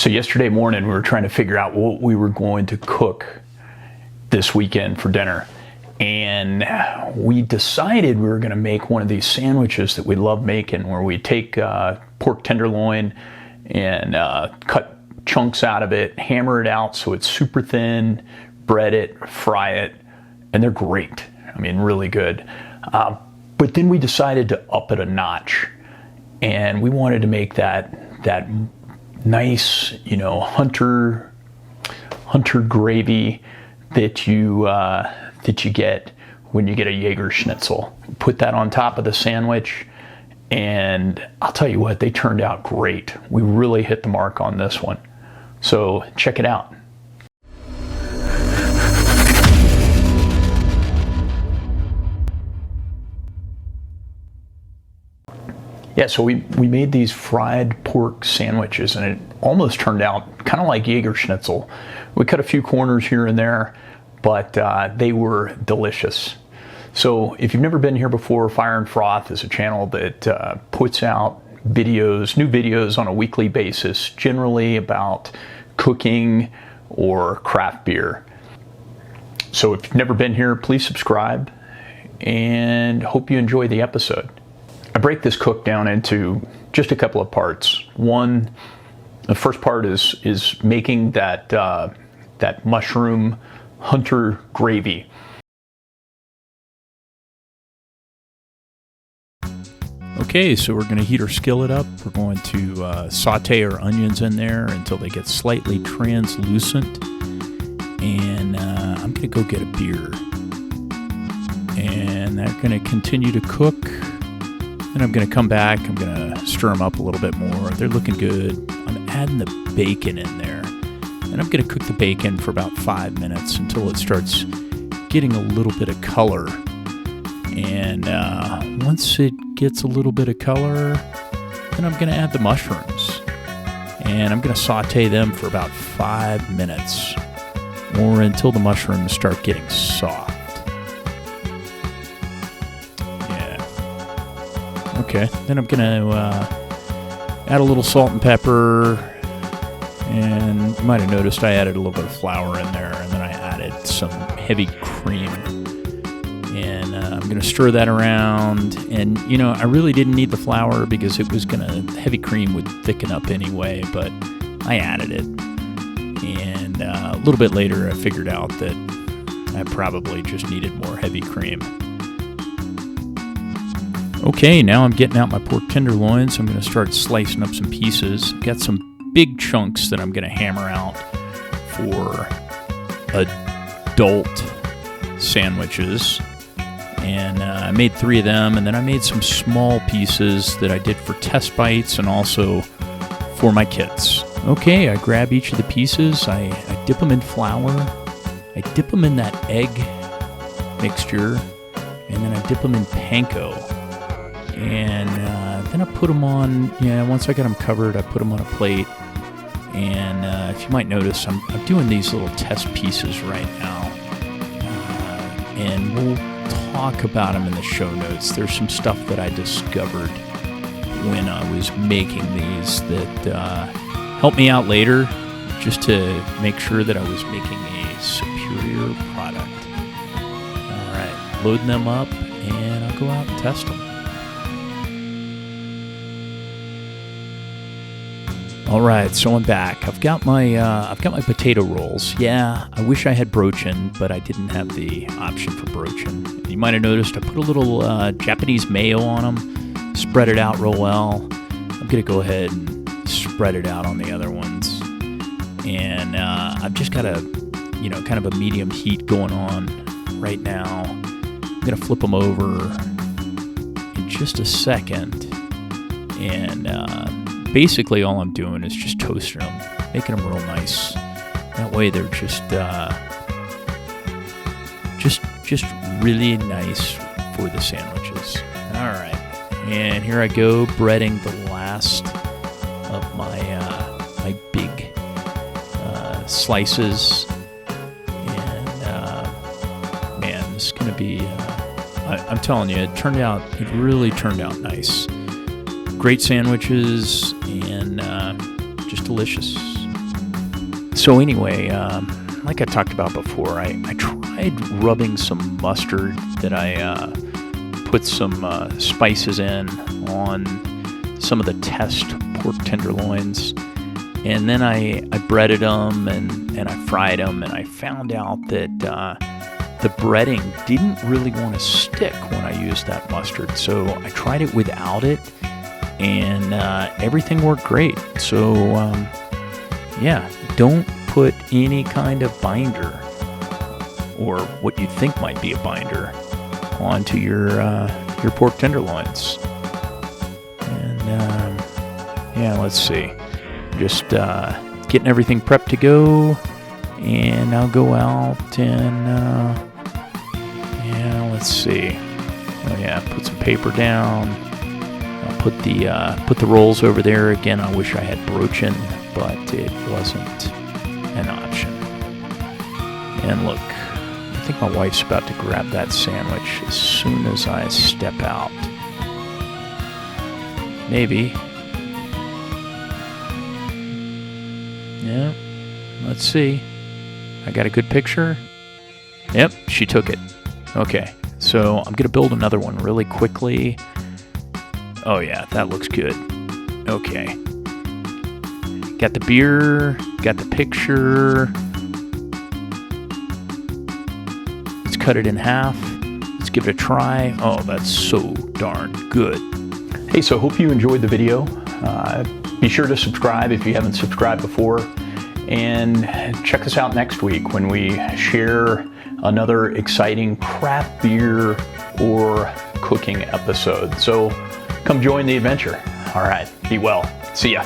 So yesterday morning we were trying to figure out what we were going to cook this weekend for dinner. And we decided we were going to make one of these sandwiches that we love making, where we take pork tenderloin and cut chunks out of it, hammer it out so it's super thin, bread it, fry it, and they're great. I mean, really good. But then we decided to up it a notch, and we wanted to make that nice, hunter gravy that you get when you get a jagerschnitzel. Put that on top of the sandwich, and I'll tell you what, they turned out great. We really hit the mark on this one. So check it out. Yeah, so we made these fried pork sandwiches, and it almost turned out kind of like jagerschnitzel. We cut a few corners here and there, but they were delicious. So if you've never been here before, Fire and Froth is a channel that puts out new videos on a weekly basis, generally about cooking or craft beer. So if you've never been here, please subscribe, and hope you enjoy the episode. I break this cook down into just a couple of parts. One, the first part is making that mushroom hunter gravy. Okay, so we're going to heat our skillet up. We're going to saute our onions in there until they get slightly translucent. And I'm going to go get a beer. And they're going to continue to cook. Then I'm going to come back. I'm going to stir them up a little bit more. They're looking good. I'm adding the bacon in there. And I'm going to cook the bacon for about 5 minutes until it starts getting a little bit of color. And once it gets a little bit of color, then I'm going to add the mushrooms. And I'm going to saute them for about 5 minutes, or until the mushrooms start getting soft. Yeah. Okay, then I'm going to add a little salt and pepper. And you might have noticed I added a little bit of flour in there, and then I added some heavy cream. And I'm going to stir that around. And, I really didn't need the flour because heavy cream would thicken up anyway, but I added it. And a little bit later, I figured out that I probably just needed more heavy cream. Okay, now I'm getting out my pork tenderloin, so I'm going to start slicing up some pieces. Got some big chunks that I'm going to hammer out for adult sandwiches. And I made 3 of them, and then I made some small pieces that I did for test bites and also for my kids. Okay, I grab each of the pieces, I dip them in flour, I dip them in that egg mixture, and then I dip them in panko. And then I put them on, once I got them covered, I put them on a plate. And if you might notice, I'm doing these little test pieces right now. And we'll talk about them in the show notes. There's some stuff that I discovered when I was making these that helped me out later, just to make sure that I was making a superior product. All right, loading them up, and I'll go out and test them. All right, so I'm back. I've got my potato rolls. Yeah, I wish I had brochin, but I didn't have the option for brochin. You might have noticed I put a little Japanese mayo on them, spread it out real well. I'm gonna go ahead and spread it out on the other ones, and I've just got a kind of a medium heat going on right now. I'm gonna flip them over in just a second, and basically all I'm doing is just toasting them, making them real nice. That way they're just really nice for the sandwiches. All right, and here I go, breading the last of my big slices. And man, this is gonna be. I'm telling you, it really turned out nice. Great sandwiches, and just delicious. So anyway, like I talked about before, I tried rubbing some mustard that I put some spices in on some of the test pork tenderloins, and then I breaded them and I fried them, and I found out that the breading didn't really want to stick when I used that mustard. So I tried it without it, and everything worked great. So yeah, don't put any kind of binder or what you think might be a binder onto your pork tenderloins. And yeah, let's see. Just getting everything prepped to go, and I'll go out and yeah, let's see. Oh yeah, put some paper down. I'll put the rolls over there. Again, I wish I had broachin, but it wasn't an option. And look, I think my wife's about to grab that sandwich as soon as I step out. Maybe. Yeah, let's see. I got a good picture. Yep, she took it. Okay, so I'm gonna build another one really quickly. Oh yeah, that looks good. Okay. Got the beer, got the picture. Let's cut it in half. Let's give it a try. Oh, that's so darn good. Hey, so hope you enjoyed the video. Be sure to subscribe if you haven't subscribed before. And check us out next week when we share another exciting craft beer or cooking episode. So come join the adventure. All right, be well. See ya.